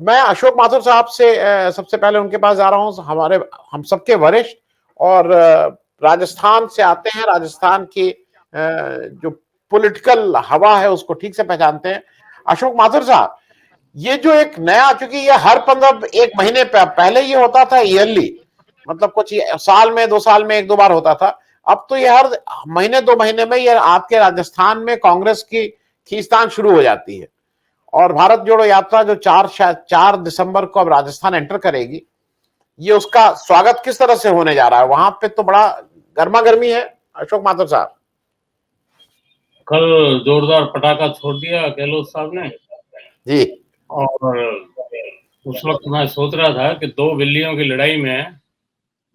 मैं अशोक माथुर साहब से सबसे पहले उनके पास जा रहा हूँ। हम सबके वरिष्ठ और राजस्थान से आते हैं। राजस्थान की जो पॉलिटिकल हवा है उसको ठीक से पहचानते हैं। अशोक माथुर साहब, ये जो एक नया, क्योंकि ये हर 1 महीने पहले ये होता था ईयरली, मतलब कुछ साल में 2 साल में 1-2 बार होता था। अब तो ये हर महीने 2 महीने में ये आपके राजस्थान में कांग्रेस की खींचतान शुरू हो जाती है। और भारत जोड़ो यात्रा जो 4 दिसंबर को अब राजस्थान एंटर करेगी, ये उसका स्वागत किस तरह से होने जा रहा है? वहां पे तो बड़ा गर्मा गर्मी है अशोक माथुर साहब। कल जोरदार पटाखा छोड़ दिया गहलोत साहब ने जी। और उस वक्त मैं सोच रहा था कि दो बिल्लियों की लड़ाई में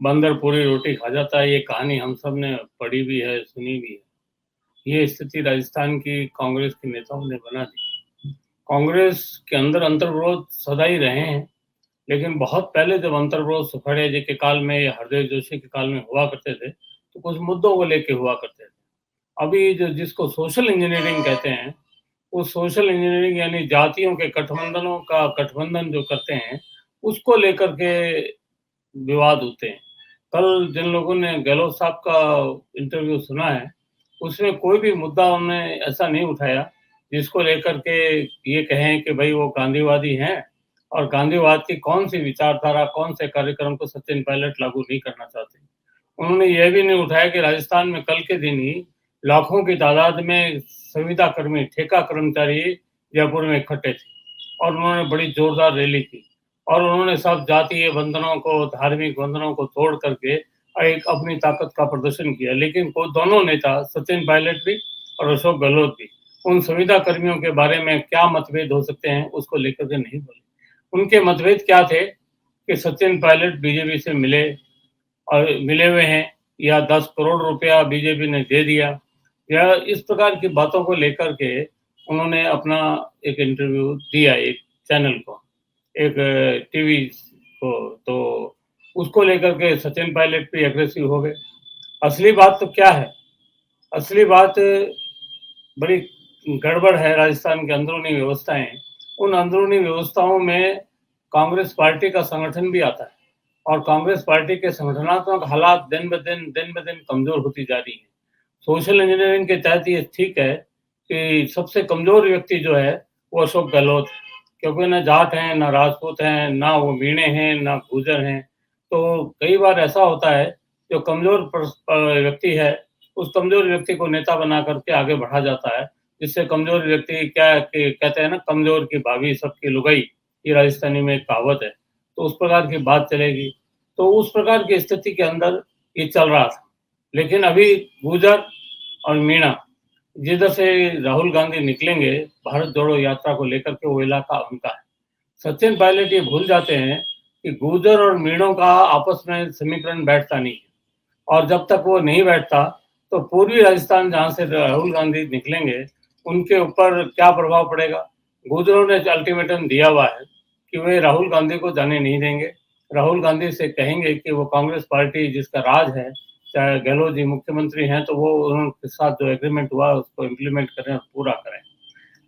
बंदर पूरी रोटी खा जाता है। ये कहानी हम सब ने पढ़ी भी है, सुनी भी है। ये स्थिति राजस्थान की कांग्रेस के नेताओं ने बना दी। कांग्रेस के अंदर अंतर्विरोध सदा ही रहे हैं, लेकिन बहुत पहले जब अंतर्विरोध सुखड़े जी के काल में या हरदेव जोशी के काल में हुआ करते थे तो कुछ मुद्दों को लेके हुआ करते थे। अभी जो जिसको सोशल इंजीनियरिंग कहते हैं, वो सोशल इंजीनियरिंग यानी जातियों के गठबंधनों का गठबंधन जो करते हैं उसको लेकर के विवाद होते हैं। कल जिन लोगों ने गहलोत साहब का इंटरव्यू सुना है उसमें कोई भी मुद्दा उन्होंने ऐसा नहीं उठाया जिसको लेकर के ये कहें कि भाई वो गांधीवादी हैं और गांधीवाद की कौन सी विचारधारा, कौन से कार्यक्रम को सचिन पायलट लागू नहीं करना चाहते। उन्होंने यह भी नहीं उठाया कि राजस्थान में कल के दिन ही लाखों की तादाद में संविदा कर्मी, ठेका कर्मचारी जयपुर में इकट्ठे थे और उन्होंने बड़ी जोरदार रैली की और उन्होंने सब जातीय बंधनों को, धार्मिक बंधनों को तोड़ करके एक अपनी ताकत का प्रदर्शन किया। लेकिन वो दोनों नेता, सचिन पायलट भी और अशोक गहलोत भी, उन संविदा कर्मियों के बारे में क्या मतभेद हो सकते हैं उसको लेकर के नहीं बोले। उनके मतभेद क्या थे कि सचिन पायलट बीजेपी से मिले और मिले हुए हैं या 10 करोड़ रुपया बीजेपी ने दे दिया, या इस प्रकार की बातों को लेकर के उन्होंने अपना एक इंटरव्यू दिया एक चैनल को, एक टीवी को। तो उसको लेकर के सचिन पायलट भी एग्रेसिव हो गए। असली बात तो क्या है? असली बात बड़ी गड़बड़ है। राजस्थान की अंदरूनी व्यवस्थाएं, उन अंदरूनी व्यवस्थाओं में कांग्रेस पार्टी का संगठन भी आता है और कांग्रेस पार्टी के संगठनात्मक हालात दिन ब दिन कमजोर होती जा रही है। सोशल इंजीनियरिंग के तहत ये ठीक है कि सबसे कमजोर व्यक्ति जो है वो अशोक गहलोत है, क्योंकि ना जाट हैं, ना राजपूत हैं, ना वो मीणे हैं, ना गुर्जर हैं। तो कई बार ऐसा होता है जो कमजोर व्यक्ति है उस कमजोर व्यक्ति को नेता बना करके आगे बढ़ा जाता है, जिससे कमजोर व्यक्ति क्या कहते हैं ना, कमजोर की भाभी सबकी लुगाई, ये राजस्थानी में एक कहावत है। तो उस प्रकार की बात चलेगी। तो उस प्रकार की स्थिति के अंदर ये चल रहा था। लेकिन अभी गुर्जर और मीणा, जिधर से राहुल गांधी निकलेंगे भारत जोड़ो यात्रा को लेकर के, वो इलाका उनका है। सचिन पायलट ये भूल जाते हैं कि गुर्जर और मीणों का आपस में समीकरण बैठता नहीं है और जब तक वो नहीं बैठता तो पूर्वी राजस्थान जहाँ से राहुल गांधी निकलेंगे उनके ऊपर क्या प्रभाव पड़ेगा। गुर्जरों ने अल्टीमेटम दिया हुआ है कि वे राहुल गांधी को जाने नहीं देंगे। राहुल गांधी से कहेंगे कि वो कांग्रेस पार्टी जिसका राज है, चाहे गहलोत जी मुख्यमंत्री हैं, तो वो उनके साथ जो एग्रीमेंट हुआ उसको इम्प्लीमेंट करें और पूरा करें।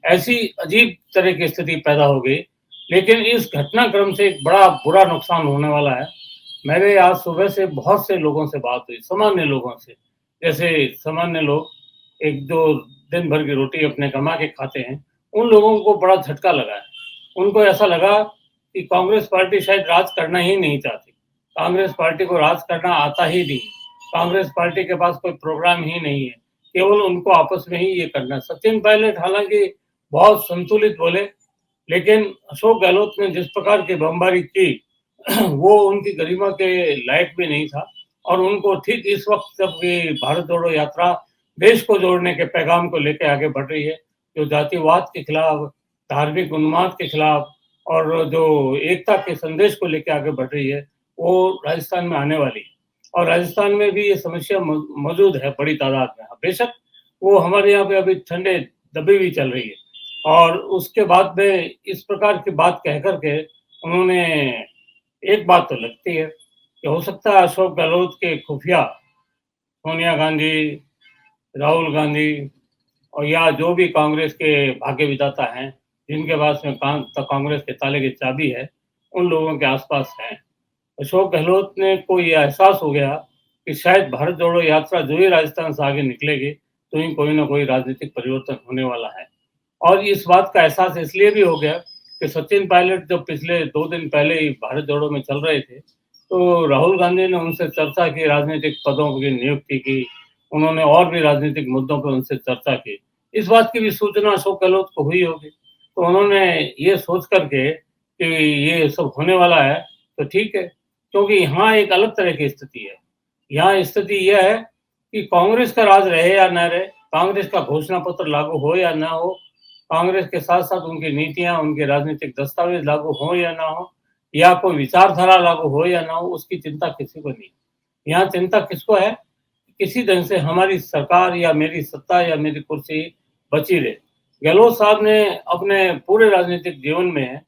ऐसी अजीब तरह की स्थिति पैदा हो गई। लेकिन इस घटनाक्रम से एक बड़ा बुरा नुकसान होने वाला है। मेरे आज सुबह से बहुत से लोगों से बात हुई, सामान्य लोगों से, जैसे सामान्य लोग एक जो दिन भर की रोटी अपने कमा के खाते हैं, उन लोगों को बड़ा झटका लगा है। उनको ऐसा लगा कि कांग्रेस पार्टी शायद राज करना ही नहीं चाहती, कांग्रेस पार्टी को राज करना आता ही नहीं, कांग्रेस पार्टी के पास कोई प्रोग्राम ही नहीं है, केवल उनको आपस में ही ये करना। सचिन पायलट हालांकि बहुत संतुलित बोले, लेकिन अशोक गहलोत ने जिस प्रकार की बमबारी की वो उनकी गरिमा के लायक भी नहीं था। और उनको ठीक इस वक्त जब ये भारत जोड़ो यात्रा देश को जोड़ने के पैगाम को लेकर आगे बढ़ रही है, जो जातिवाद के खिलाफ, धार्मिक उन्माद के खिलाफ और जो एकता के संदेश को लेकर आगे बढ़ रही है, वो राजस्थान में आने वाली है। और राजस्थान में भी ये समस्या मौजूद है बड़ी तादाद में। बेशक वो हमारे यहाँ पे अभी ठंडे दबी हुई चल रही है। और उसके बाद में इस प्रकार की बात कह करके उन्होंने, एक बात तो लगती है कि हो सकता है अशोक गहलोत के खुफिया सोनिया गांधी, राहुल गांधी और या जो भी कांग्रेस के भाग्य विधाता हैं, जिनके पास में कांग्रेस के ताले की चाबी है, उन लोगों के आसपास हैं। अशोक गहलोत ने को ये एहसास हो गया कि शायद भारत जोड़ो यात्रा जो ही राजस्थान से आगे निकलेगी, तो ही कोई ना कोई राजनीतिक परिवर्तन होने वाला है। और इस बात का एहसास इसलिए भी हो गया कि सचिन पायलट जब पिछले 2 दिन पहले ही भारत जोड़ो में चल रहे थे, तो राहुल गांधी ने उनसे चर्चा की, राजनीतिक पदों की नियुक्ति की, उन्होंने और भी राजनीतिक मुद्दों पर उनसे चर्चा की। इस बात की भी सूचना अशोक गहलोत को हुई होगी, तो उन्होंने ये सोच करके कि ये सब होने वाला है, तो ठीक है, क्योंकि यहाँ एक अलग तरह की स्थिति है। यहाँ स्थिति यह है कि कांग्रेस का राज रहे या न रहे, कांग्रेस का घोषणा पत्र लागू हो या ना हो, कांग्रेस के साथ-साथ उनकी नीतियाँ, उनके राजनीतिक दस्तावेज लागू हो या ना हो, या कोई विचारधारा लागू हो या ना हो, उसकी चिंता किसी को नहीं। यहाँ चिंता किसको है? किसी ढंग से हमारी सरकार या मेरी सत्ता या मेरी कुर्सी बची रहे। गहलोत साहब ने अपने पूरे राजनीतिक जीवन में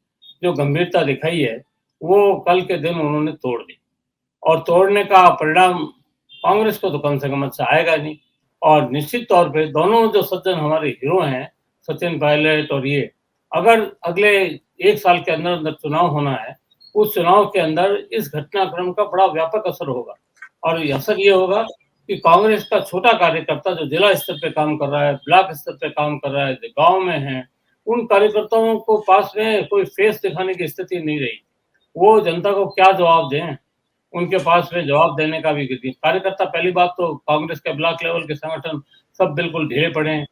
जो गंभीरता दिखाई है, वो कल के दिन उन्होंने तोड़ दी, और तोड़ने का परिणाम कांग्रेस को तो कम से कम अच्छा आएगा नहीं। और निश्चित तौर पे दोनों जो सज्जन हमारे हीरो हैं, सचिन पायलट और ये, अगर अगले 1 साल के अंदर चुनाव होना है, उस चुनाव के अंदर इस घटनाक्रम का बड़ा व्यापक असर होगा। और ये असर ये होगा कि कांग्रेस का छोटा कार्यकर्ता जो जिला स्तर पे काम कर रहा है, ब्लॉक स्तर पे काम कर रहा है, जो गाँव में है, उन कार्यकर्ताओं को पास में कोई फेस दिखाने की स्थिति नहीं रही। वो जनता को क्या जवाब दें? उनके पास में जवाब देने का भी कार्यकर्ता, पहली बात तो कांग्रेस के ब्लॉक लेवल के संगठन सब बिल्कुल ढीले पड़े हैं।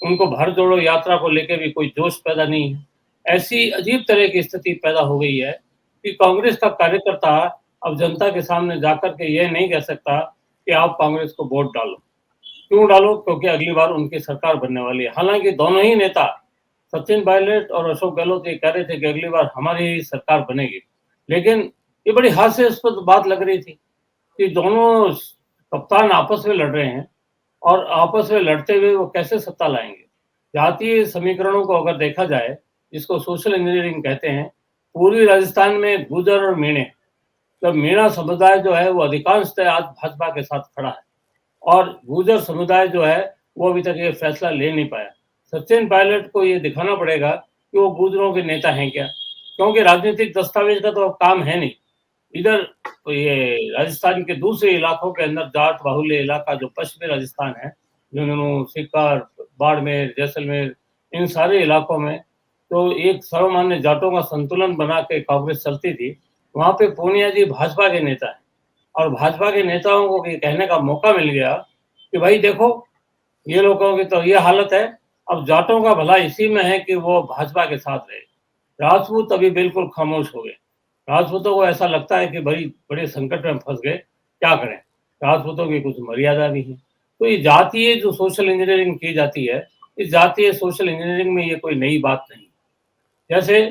उनको भारत जोड़ो यात्रा को लेके भी कोई जोश पैदा नहीं है। ऐसी अजीब तरह की स्थिति पैदा हो गई है कि कांग्रेस का कार्यकर्ता अब जनता के सामने जाकर के ये नहीं कह सकता कि आप कांग्रेस को वोट डालो। क्यों डालो? क्योंकि अगली बार उनकी सरकार बनने वाली है। हालाँकि दोनों ही नेता, सचिन पायलट और अशोक गहलोत, ये कह रहे थे कि अगली बार हमारी ही सरकार बनेगी। लेकिन ये बड़ी हास्यास्पद बात लग रही थी कि दोनों कप्तान आपस में लड़ रहे हैं, और आपस में लड़ते हुए वो कैसे सत्ता लाएँगे? जातीय समीकरणों को अगर देखा जाए, जिसको सोशल इंजीनियरिंग कहते हैं, पूर्वी राजस्थान में गुर्जर और मीणे, तो मीणा समुदाय जो है वो अधिकांशतः आज भाजपा के साथ खड़ा है, और गुर्जर समुदाय जो है वो अभी तक ये फैसला ले नहीं पाया। सचिन पायलट को ये दिखाना पड़ेगा कि वो गुर्जरों के नेता हैं क्या, क्योंकि राजनीतिक दस्तावेज का तो काम है नहीं। इधर तो ये राजस्थान के दूसरे इलाकों के अंदर जाट बाहुल्य इलाका जो पश्चिमी राजस्थान है, झुंझुनू, सीकर, बाड़मेर, जैसलमेर, इन सारे इलाकों में तो एक सर्वमान्य जाटों का संतुलन बना के कांग्रेस चलती थी। वहाँ पे पूनिया जी भाजपा के नेता हैं, और भाजपा के नेताओं को ये कहने का मौका मिल गया कि भाई देखो, ये लोगों की तो ये हालत है, अब जाटों का भला इसी में है कि वो भाजपा के साथ रहे। राजपूत अभी बिल्कुल खामोश हो गए। राजपूतों को ऐसा लगता है कि भाई बड़े संकट में फंस गए, क्या करें? राजपूतों की कुछ मर्यादा भी है। तो ये जातीय जो सोशल इंजीनियरिंग की जाती है, इस जातीय सोशल इंजीनियरिंग में ये कोई नई बात नहीं। जैसे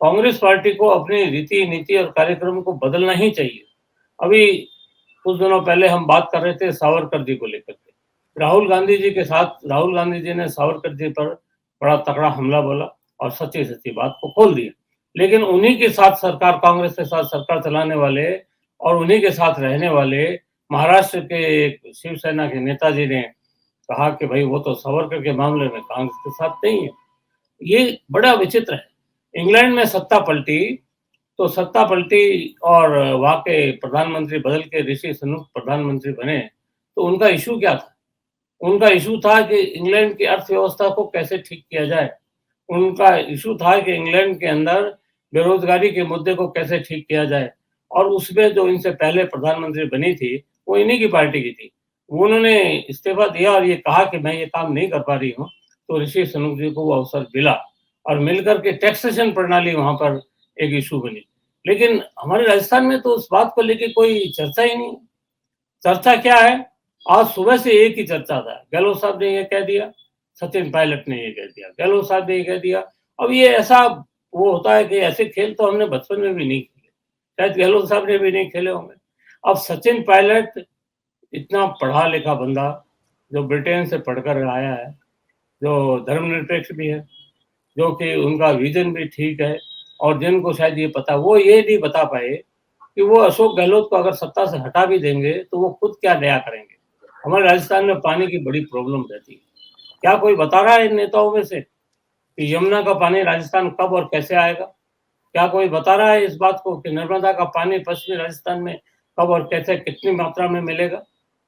कांग्रेस पार्टी को अपनी रीति, नीति और कार्यक्रम को बदलना ही चाहिए। अभी कुछ दिनों पहले हम बात कर रहे थे सावरकर जी को लेकर के। राहुल गांधी जी के साथ राहुल गांधी जी ने सावरकर जी पर बड़ा तगड़ा हमला बोला और सच्ची-सच्ची बात को खोल दिया। लेकिन उन्हीं के साथ सरकार, कांग्रेस के साथ सरकार चलाने वाले और उन्हीं के साथ रहने वाले महाराष्ट्र के एक शिवसेना के नेताजी ने कहा कि भाई वो तो सावरकर के मामले में कांग्रेस के साथ नहीं है। ये बड़ा विचित्र है। इंग्लैंड में सत्ता पलटी, तो सत्ता पलटी और वहाँ के प्रधानमंत्री बदल के ऋषि सुनक प्रधानमंत्री बने, तो उनका इश्यू क्या था? उनका इश्यू था कि इंग्लैंड की अर्थव्यवस्था को कैसे ठीक किया जाए। उनका इश्यू था कि इंग्लैंड के अंदर बेरोज़गारी के मुद्दे को कैसे ठीक किया जाए, और उसमें जो इनसे पहले प्रधानमंत्री बनी थी, वो इन्हीं की पार्टी की थी। उन्होंने इस्तीफ़ा दिया और ये कहा कि मैं ये काम नहीं कर पा रही हूँ, तो ऋषि सुनक जी को वो अवसर मिला, और मिलकर के टैक्सेशन प्रणाली वहाँ पर एक इश्यू बनी। लेकिन हमारे राजस्थान में तो उस बात को लेके कोई चर्चा ही नहीं है। चर्चा क्या है? आज सुबह से एक ही चर्चा था। गहलोत साहब ने ये कह दिया, सचिन पायलट ने ये कह दिया, गहलोत साहब ने ये कह दिया। अब ये ऐसा वो होता है कि ऐसे खेल तो हमने बचपन में भी नहीं खेले, शायद गहलोत साहब ने भी नहीं खेले होंगे। अब सचिन पायलट इतना पढ़ा लिखा बंदा, जो ब्रिटेन से पढ़कर आया है, जो धर्मनिरपेक्ष भी है, जो कि उनका विजन भी ठीक है, और जिनको शायद ये पता, वो ये नहीं बता पाए कि वो अशोक गहलोत को अगर सत्ता से हटा भी देंगे तो वो खुद क्या नया करेंगे। हमारे राजस्थान में पानी की बड़ी प्रॉब्लम रहती है। क्या कोई बता रहा है इन नेताओं में से कि यमुना का पानी राजस्थान कब और कैसे आएगा? क्या कोई बता रहा है इस बात को कि नर्मदा का पानी पश्चिमी राजस्थान में कब और कैसे कितनी मात्रा में मिलेगा?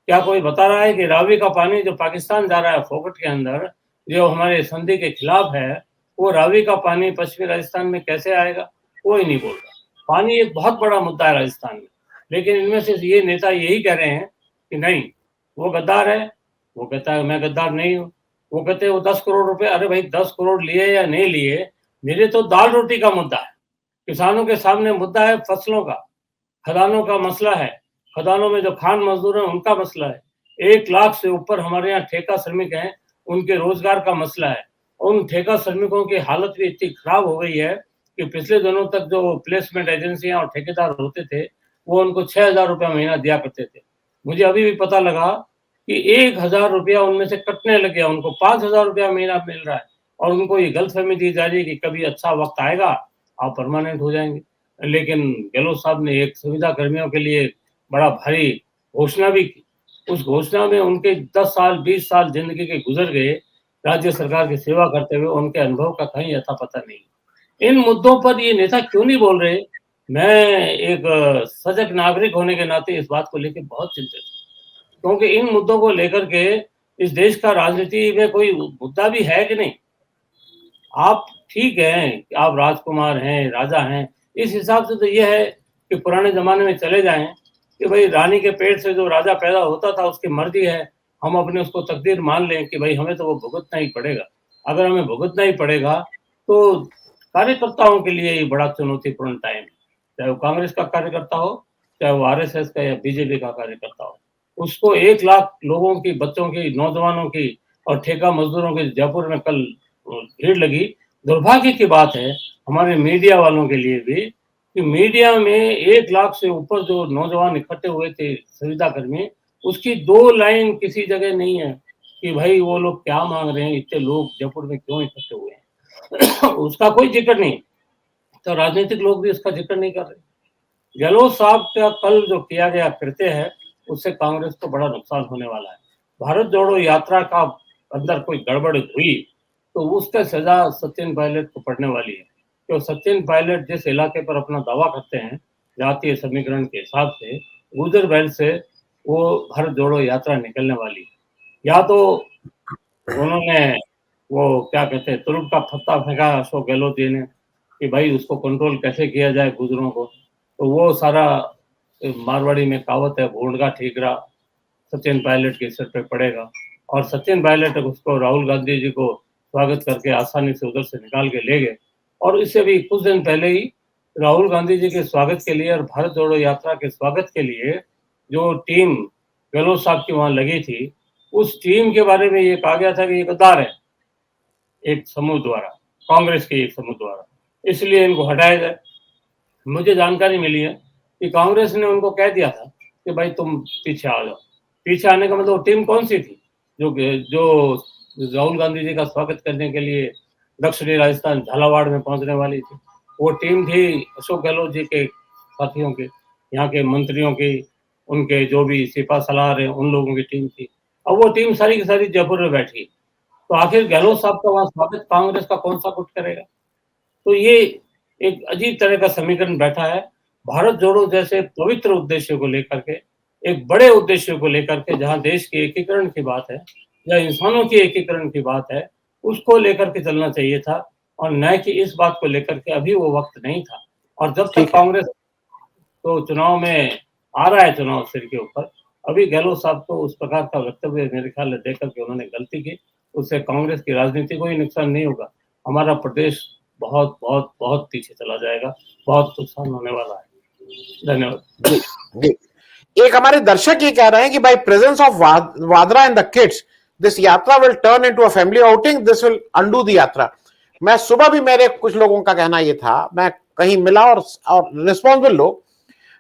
क्या कोई बता रहा है कि रावी का पानी जो पाकिस्तान जा रहा है फोकट के अंदर, जो हमारे संधि के खिलाफ है, वो रावी का पानी पश्चिमी राजस्थान में कैसे आएगा? कोई नहीं बोल रहा। पानी एक बहुत बड़ा मुद्दा है राजस्थान में, लेकिन इनमें से ये नेता यही कह रहे हैं कि नहीं, वो गद्दार है, वो कहता है मैं गद्दार नहीं हूँ, वो कहते हैं वो 10 करोड़ रुपए, अरे भाई 10 करोड़ लिए या नहीं लिए, मेरे तो दाल रोटी का मुद्दा है। किसानों के सामने मुद्दा है फसलों का, खदानों का मसला है, खदानों में जो खान मजदूर हैं उनका मसला है, 1 लाख से ऊपर हमारे यहाँ ठेका श्रमिक हैं, उनके रोजगार का मसला है। उन ठेका श्रमिकों की हालत भी इतनी खराब हो गई है कि पिछले दिनों तक जो प्लेसमेंट एजेंसियां और ठेकेदार होते थे, वो उनको 6,000 रुपया महीना दिया करते थे। मुझे अभी भी पता लगा कि 1,000 रुपया उनमें से कटने लग गया, उनको 5,000 रुपया महीना मिल रहा है, और उनको ये गलतफहमी दी जा रही है कि कभी अच्छा वक्त आएगा, आप परमानेंट हो जाएंगे। लेकिन गहलोत साहब ने एक सुविधा कर्मियों के लिए बड़ा भारी घोषणा भी की। उस घोषणा में उनके 10 साल 20 साल जिंदगी के गुजर गए राज्य सरकार की सेवा करते हुए, उनके अनुभव का कहीं अता पता नहीं। इन मुद्दों पर ये नेता क्यों नहीं बोल रहे? मैं एक सजग नागरिक होने के नाते इस बात को लेकर बहुत चिंतित हूँ, क्योंकि इन मुद्दों को लेकर के इस देश का राजनीति में कोई मुद्दा भी है कि नहीं? आप ठीक है, आप राजकुमार हैं, राजा हैं, इस हिसाब से तो ये है कि पुराने जमाने में चले जाएं कि भाई रानी के पेट से जो राजा पैदा होता था उसकी मर्जी है, हम अपने उसको तकदीर मान लें कि भाई हमें तो वो भुगतना ही पड़ेगा। अगर हमें भुगतना ही पड़ेगा तो कार्यकर्ताओं के लिए ये बड़ा चुनौतीपूर्ण टाइम है, चाहे वो कांग्रेस का कार्यकर्ता हो, चाहे वो आरएसएस का या बीजेपी का कार्यकर्ता हो। उसको 1 लाख लोगों की, बच्चों की, नौजवानों की और ठेका मजदूरों की जयपुर में कल भीड़ लगी। दुर्भाग्य की बात है हमारे मीडिया वालों के लिए भी कि मीडिया में 1 लाख से ऊपर जो नौजवान इकट्ठे हुए थे सुविधा कर्मी, उसकी 2 लाइन किसी जगह नहीं है कि भाई वो लोग क्या मांग रहे हैं, इतने लोग जयपुर में क्यों इकट्ठे हुए हैं। उसका कोई जिक्र नहीं, तो राजनीतिक लोग भी उसका जिक्र नहीं कर रहे। गहलोत साहब का कल जो किया गया कृत्य है, उससे कांग्रेस को बड़ा नुकसान होने वाला है। भारत जोड़ो यात्रा का अंदर कोई गड़बड़ हुई तो उसका सजा सचिन पायलट को पड़ने वाली है, क्यों सचिन पायलट जिस इलाके पर अपना दावा करते हैं जातीय समीकरण के हिसाब से, गुजर बेल्ट से वो भारत जोड़ो यात्रा निकलने वाली है। या तो उन्होंने वो क्या कहते हैं तुरुप का फत्ता फेंका अशोक गहलोत जी ने कि भाई उसको कंट्रोल कैसे किया जाए गुजरों को, तो वो सारा मारवाड़ी में कहावत है भूडगा ठीकरा सचिन पायलट के सिर पे पड़ेगा, और सचिन पायलट उसको राहुल गांधी जी को स्वागत करके आसानी से उधर से निकाल के ले गए। और इससे भी कुछ दिन पहले ही राहुल गांधी जी के स्वागत के लिए और भारत जोड़ो यात्रा के स्वागत के लिए जो टीम गहलोत साहब की वहां लगी थी, उस टीम के बारे में ये कहा गया था कि ये गद्दार है, एक समूह द्वारा, कांग्रेस के एक समूह द्वारा, इसलिए इनको हटाया जाए। मुझे जानकारी मिली है कि कांग्रेस ने उनको कह दिया था कि भाई तुम पीछे आ जाओ। पीछे आने का मतलब टीम कौन सी थी? जो राहुल गांधी जी का स्वागत करने के लिए दक्षिणी राजस्थान झालावाड़ में पहुंचने वाली थी, वो टीम थी अशोक गहलोत जी के साथियों के, यहाँ के मंत्रियों की, उनके जो भी सिपा सलार है उन लोगों की टीम थी। अब वो टीम सारी की सारी जयपुर में बैठी, तो आखिर गहलोत साहब का वहां स्वागत कांग्रेस का कौन सा गुट करेगा? तो ये एक अजीब तरह का समीकरण बैठा है। भारत जोड़ो जैसे पवित्र उद्देश्य को लेकर के, एक बड़े उद्देश्य को लेकर के, जहां देश के एकीकरण की बात है या इंसानों के एकीकरण की बात है, उसको लेकर के चलना चाहिए था, और न कि इस बात को लेकर के अभी वो वक्त नहीं था। और जब तक कांग्रेस तो चुनाव में आ रहा है, चुनाव सिर के ऊपर, अभी गहलोत साहब को उस प्रकार का वक्तव्य मेरे ख्याल में देकर के उन्होंने गलती की, उससे कांग्रेस की राजनीति को ही नुकसान नहीं होगा, हमारा प्रदेश बहुत बहुत बहुत पीछे चला जाएगा, बहुत नुकसान होने वाला है। धन्यवाद। जी, जी। एक हमारे दर्शक ये कह रहे हैं कि by presence of Vadra and the kids this yatra will turn into a family outing, this will undo the yatra. मैं सुबह भी मेरे कुछ लोगों का कहना ये था, मैं कहीं मिला और रिस्पॉन्सिबल लोग,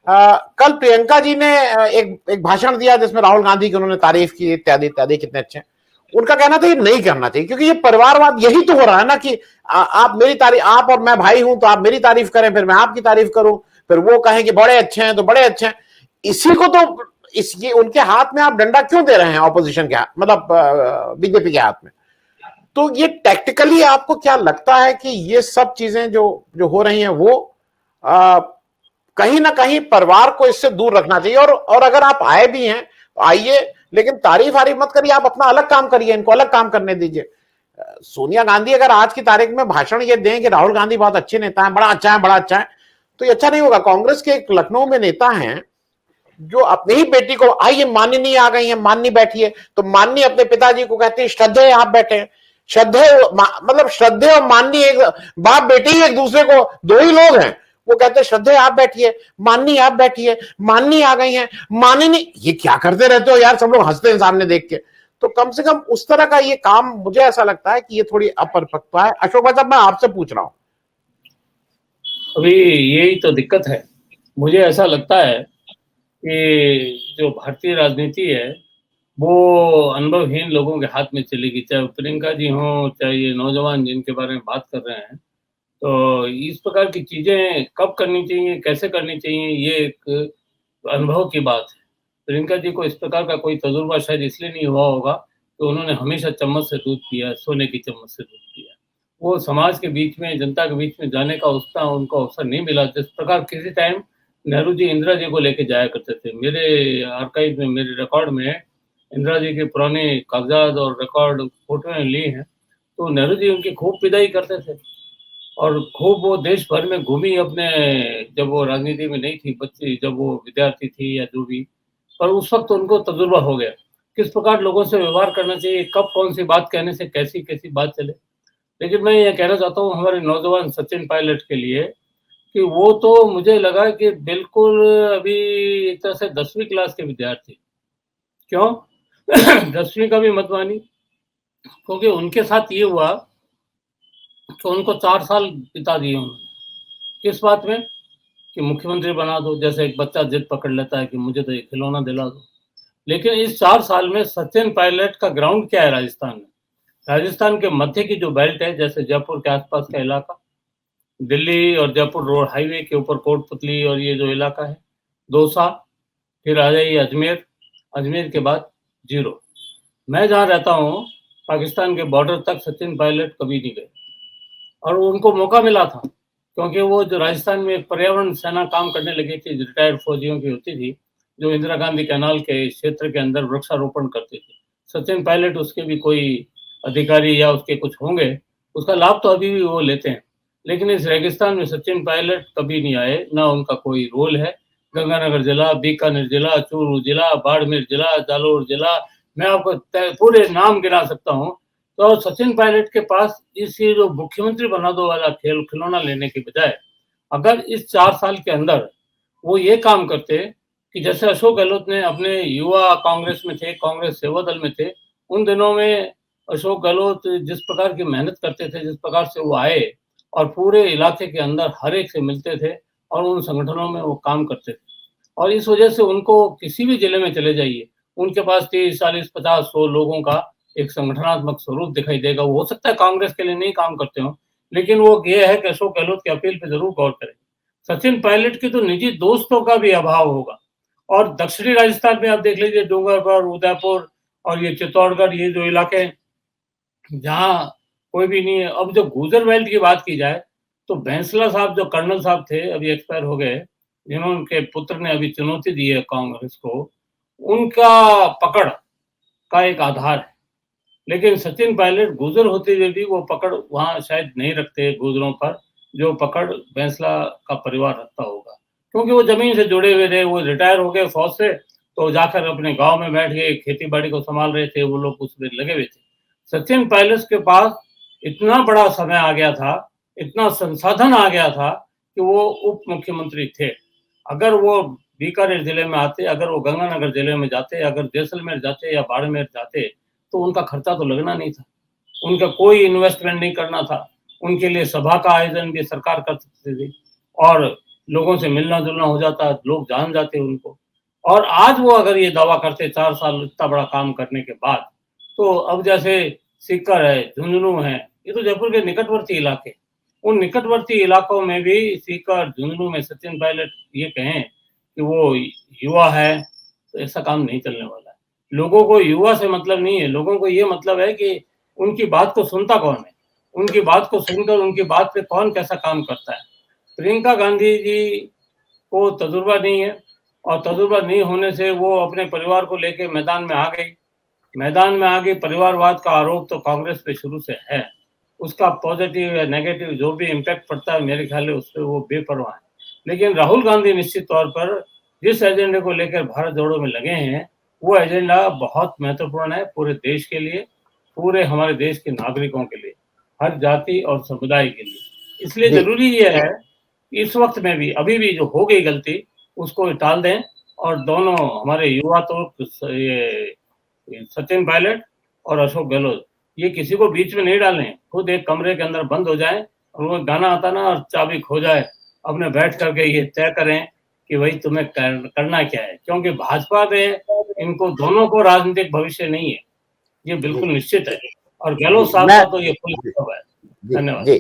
कल प्रियंका जी ने एक भाषण दिया जिसमें राहुल गांधी की उन्होंने तारीफ की इत्यादि इत्यादि, कितने अच्छे। उनका कहना था ये नहीं करना चाहिए, क्योंकि ये परिवारवाद यही तो हो रहा है ना कि आप मेरी तारीफ, आप और मैं भाई हूं तो आप मेरी तारीफ करें, फिर मैं आपकी तारीफ करूं, फिर वो कहें कि बड़े अच्छे हैं तो बड़े अच्छे हैं। इसी को तो ये उनके हाथ में आप डंडा क्यों दे रहे हैं, ऑपोजिशन के हाथ, मतलब बीजेपी के हाथ में? तो ये टैक्टिकली आपको क्या लगता है कि ये सब चीजें जो जो हो रही हैं वो कहीं ना कहीं परिवार को इससे दूर रखना चाहिए, और अगर आप आए भी हैं तो आइए, लेकिन तारीफ आरीफ मत करिए, आप अपना अलग काम करिए, इनको अलग काम करने दीजिए। सोनिया गांधी अगर आज की तारीख में भाषण ये दें कि राहुल गांधी बहुत अच्छे नेता हैं, बड़ा अच्छा है, बड़ा अच्छा है, तो ये अच्छा नहीं होगा। कांग्रेस के एक लखनऊ में नेता हैं जो अपनी ही बेटी को, आइए माननी आ गई है, माननी बैठी है, तो माननी अपने पिताजी को कहती है श्रद्धे आप बैठे हैं। श्रद्धे मतलब श्रद्धे और माननी एक बाप बेटी ही एक दूसरे को, दो ही लोग हैं। वो कहते हैं श्रद्धे आप बैठिए, माननी आप बैठिए, माननी आ गई है, माननी, ये क्या करते रहते हो यार, सब लोग हंसते हैं सामने देख के। तो कम से कम उस तरह का ये काम मुझे ऐसा लगता है कि ये थोड़ी अपरिपक्वता है। अशोक भाई साहब, मैं आपसे पूछ रहा हूं। अभी यही तो दिक्कत है। मुझे ऐसा लगता है कि जो भारतीय राजनीति है वो अनुभवहीन लोगों के हाथ में चलेगी, चाहे प्रियंका जी हों, चाहे ये नौजवान जिनके बारे में बात कर रहे हैं। तो इस प्रकार की चीजें कब करनी चाहिए, कैसे करनी चाहिए, ये एक अनुभव की बात है। प्रियंका जी को इस प्रकार का कोई तजुर्बा शायद इसलिए नहीं हुआ होगा कि उन्होंने हमेशा चम्मच से दूध पिया, सोने की चम्मच से दूध पिया। वो समाज के बीच में, जनता के बीच में जाने का उतना उनको अवसर नहीं मिला जिस प्रकार किसी टाइम नेहरू जी इंदिरा जी को लेके जाया करते थे। मेरे आर्काइव में, मेरे रिकॉर्ड में इंदिरा जी के पुराने कागजात और रिकॉर्ड फोटोएं ली हैं, तो नेहरू जी उनकी खूब विदाई करते थे और खूब वो देश भर में घूमी अपने, जब वो राजनीति में नहीं थी, बच्ची जब वो विद्यार्थी थी या जो भी, पर उस वक्त उनको तजुर्बा हो गया किस प्रकार लोगों से व्यवहार करना चाहिए, कब कौन सी बात कहने से कैसी कैसी बात चले। लेकिन मैं ये कहना चाहता हूँ हमारे नौजवान सचिन पायलट के लिए कि वो तो मुझे लगा कि बिल्कुल अभी एक तरह से 10वीं क्लास के विद्यार्थी। क्यों? 10वीं का भी मत मानी, क्योंकि उनके साथ ये हुआ कि उनको 4 साल बिता दिए उन्होंने। किस बात में? कि मुख्यमंत्री बना दो, जैसे एक बच्चा जिद पकड़ लेता है कि मुझे तो ये खिलौना दिला दो। लेकिन इस 4 साल में सचिन पायलट का ग्राउंड क्या है राजस्थान में? राजस्थान के मध्य की जो बेल्ट है, जैसे जयपुर के आसपास का इलाका, दिल्ली और जयपुर रोड हाईवे के ऊपर कोटपुतली और ये जो इलाका है, दौसा, फिर आ जाइए अजमेर, अजमेर के बाद जीरो। मैं जहाँ रहता हूँ पाकिस्तान के बॉर्डर तक सचिन पायलट कभी नहीं गए और उनको मौका मिला था, क्योंकि वो जो राजस्थान में पर्यावरण सेना काम करने लगी थी, रिटायर्ड फौजियों की होती थी, जो इंदिरा गांधी कैनाल के क्षेत्र के अंदर वृक्षारोपण करती थी। सचिन पायलट उसके भी कोई अधिकारी या उसके कुछ होंगे, उसका लाभ तो अभी भी वो लेते हैं। लेकिन इस रेगिस्तान में सचिन पायलट कभी नहीं आए, ना उनका कोई रोल है। गंगानगर जिला, बीकानेर जिला, चूरू जिला, बाड़मेर जिला, जालोर जिला, मैं आपको पूरे नाम गिना सकता हूँ। तो सचिन पायलट के पास इस ये जो मुख्यमंत्री बना दो वाला खेल खिलौना लेने के बजाय, अगर इस 4 साल के अंदर वो ये काम करते कि जैसे अशोक गहलोत ने अपने युवा कांग्रेस में थे, कांग्रेस सेवा दल में थे, उन दिनों में अशोक गहलोत जिस प्रकार की मेहनत करते थे, जिस प्रकार से वो आए और पूरे इलाके के अंदर हर एक से मिलते थे और उन संगठनों में वो काम करते थे, और इस वजह से उनको किसी भी जिले में चले जाइए, उनके पास 30, 40, 50, 100 लोगों का एक संगठनात्मक स्वरूप दिखाई देगा। वो हो सकता है कांग्रेस के लिए नहीं काम करते हो, लेकिन वो ये है कि अशोक गहलोत की अपील पे जरूर गौर करें। सचिन पायलट के तो निजी दोस्तों का भी अभाव होगा। और दक्षिणी राजस्थान में आप देख लीजिए, डूंगरपुर, उदयपुर और ये चित्तौड़गढ़, ये जो इलाके हैं जहाँ कोई भी नहीं है। अब जो गुजर बेल्ट की बात की जाए तो बैंसला साहब जो कर्नल साहब थे, अभी एक्सपायर हो गए, जिन्होंने उनके पुत्र ने अभी चुनौती दी है कांग्रेस को, उनका पकड़ का एक आधार है। लेकिन सचिन पायलट गुजर होते हुए भी वो पकड़ वहां शायद नहीं रखते गुजरों पर, जो पकड़ बैंसला का परिवार रखता होगा, क्योंकि वो जमीन से जुड़े हुए थे। वो रिटायर हो गए फौज से, तो जाकर अपने गांव में बैठ गए, खेती बाड़ी को संभाल रहे थे, वो लोग उसमें लगे हुए थे। सचिन पायलट के पास इतना बड़ा समय आ गया था, इतना संसाधन आ गया था कि वो उप मुख्यमंत्री थे। अगर वो बीकानेर जिले में आते, अगर वो गंगानगर जिले में जाते, अगर जैसलमेर जाते या बाड़मेर जाते, तो उनका खर्चा तो लगना नहीं था, उनका कोई इन्वेस्टमेंट नहीं करना था, उनके लिए सभा का आयोजन भी सरकार कर सकती थी और लोगों से मिलना जुलना हो जाता, लोग जान जाते उनको। और आज वो अगर ये दावा करते 4 साल इतना बड़ा काम करने के बाद, तो अब जैसे सीकर है, झुंझुनू है, ये तो जयपुर के निकटवर्ती इलाके, उन निकटवर्ती इलाकों में भी सीकर, झुंझुनू में सचिन पायलट ये कहें कि वो युवा है, तो ऐसा काम नहीं चलने वाला है। लोगों को युवा से मतलब नहीं है, लोगों को ये मतलब है कि उनकी बात को सुनता कौन है? उनकी बात को सुनकर उनकी बात पे कौन कैसा काम करता है? प्रियंका गांधी जी को तजुर्बा नहीं है, और तजुर्बा नहीं होने से वो अपने परिवार को लेके मैदान में आ गई। मैदान में आगे परिवारवाद का आरोप तो कांग्रेस पे शुरू से है। उसका पॉजिटिव या नेगेटिव जो भी इम्पैक्ट पड़ता है, मेरे ख्याल है उस पे वो बेपरवाह है। लेकिन राहुल गांधी निश्चित तौर पर जिस एजेंडे को लेकर भारत जोड़ो में लगे हैं, वो एजेंडा बहुत महत्वपूर्ण है पूरे देश के लिए, पूरे हमारे देश के नागरिकों के लिए, हर जाति और समुदाय के लिए। इसलिए जी। जरूरी ये है कि इस वक्त में भी, अभी भी जो हो गई गलती उसको टाल दें, और दोनों हमारे युवा तो ये सचिन पायलट और अशोक गहलोत, ये किसी को बीच में नहीं डालें, खुद एक कमरे के अंदर बंद हो जाएं, और वो गाना आता ना और चाबी खो जाए, अपने बैठ करके ये तय करें कि भाई तुम्हें करना क्या है। क्योंकि भाजपा में इनको दोनों को राजनीतिक भविष्य नहीं है, ये बिल्कुल निश्चित है, और गहलोत साहब का तो ये फुल है। धन्यवाद। जी।